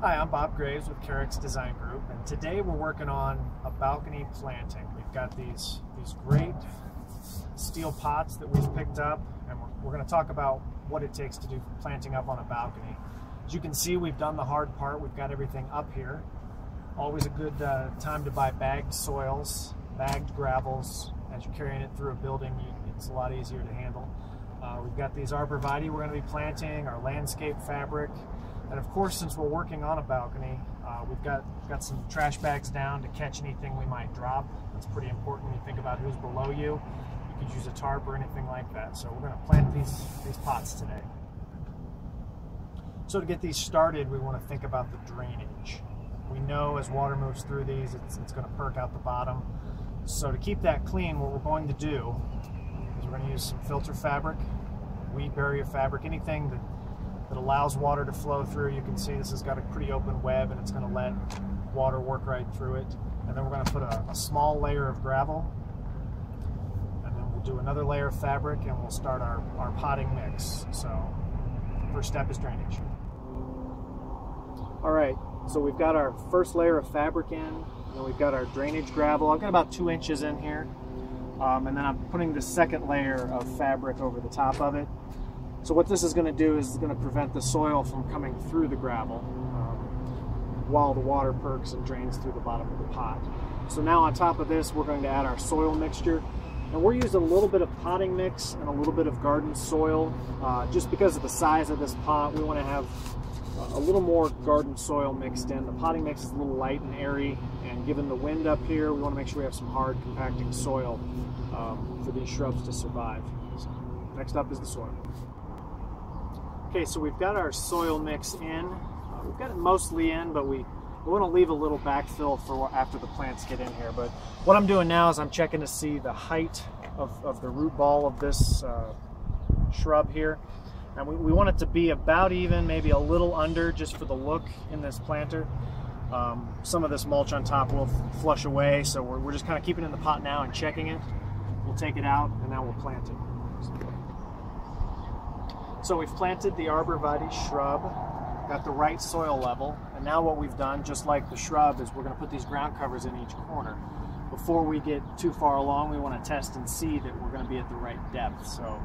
Hi, I'm Bob Graves with Carex Design Group, and today we're working on a balcony planting. We've got these great steel pots that we've picked up, and we're going to talk about what it takes to do planting up on a balcony. As you can see, we've done the hard part. We've got everything up here. Always a good time to buy bagged soils, bagged gravels. As you're carrying it through a building, it's a lot easier to handle. We've got these arborvitae we're going to be planting, our landscape fabric. And of course, since we're working on a balcony, we've got some trash bags down to catch anything we might drop. That's pretty important when you think about who's below you. You could use a tarp or anything like that. So we're going to plant these pots today. So to get these started, we want to think about the drainage. We know as water moves through these, it's going to perk out the bottom. So to keep that clean, what we're going to do is we're going to use some filter fabric, weed barrier fabric, anything that allows water to flow through. You can see this has got a pretty open web and it's going to let water work right through it. And then we're going to put a small layer of gravel, and then we'll do another layer of fabric, and we'll start our potting mix. So first step is drainage. All right, so we've got our first layer of fabric in, and then we've got our drainage gravel. I've got about 2 inches in here, and then I'm putting the second layer of fabric over the top of it. So what this is going to do is it's going to prevent the soil from coming through the gravel while the water perks and drains through the bottom of the pot. So now on top of this, we're going to add our soil mixture. And we're using a little bit of potting mix and a little bit of garden soil. Just because of the size of this pot, we want to have a little more garden soil mixed in. The potting mix is a little light and airy, and given the wind up here, we want to make sure we have some hard compacting soil for these shrubs to survive. So next up is the soil. Okay, so we've got our soil mix in. We've got it mostly in, but we want to leave a little backfill for after the plants get in here. But what I'm doing now is I'm checking to see the height of the root ball of this shrub here. And we want it to be about even, maybe a little under, just for the look in this planter. Some of this mulch on top will flush away, so we're just kind of keeping it in the pot now and checking it. We'll take it out, and now we'll plant it. So we've planted the arborvitae shrub, got the right soil level, and now what we've done, just like the shrub, is we're going to put these ground covers in each corner. Before we get too far along, we want to test and see that we're going to be at the right depth. So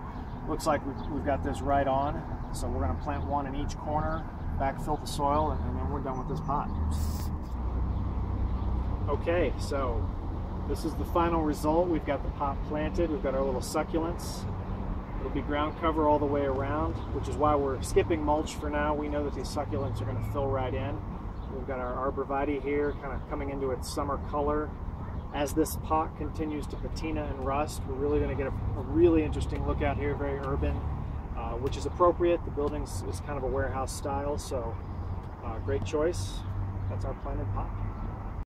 looks like we've got this right on. So we're going to plant one in each corner, backfill the soil, and then we're done with this pot. Okay, so this is the final result. We've got the pot planted, we've got our little succulents. It'll be ground cover all the way around, which is why we're skipping mulch for now. We know that these succulents are going to fill right in. We've got our arborvitae here kind of coming into its summer color. As this pot continues to patina and rust, we're really going to get a really interesting look out here, very urban, which is appropriate. The building is kind of a warehouse style, so great choice. That's our planted pot.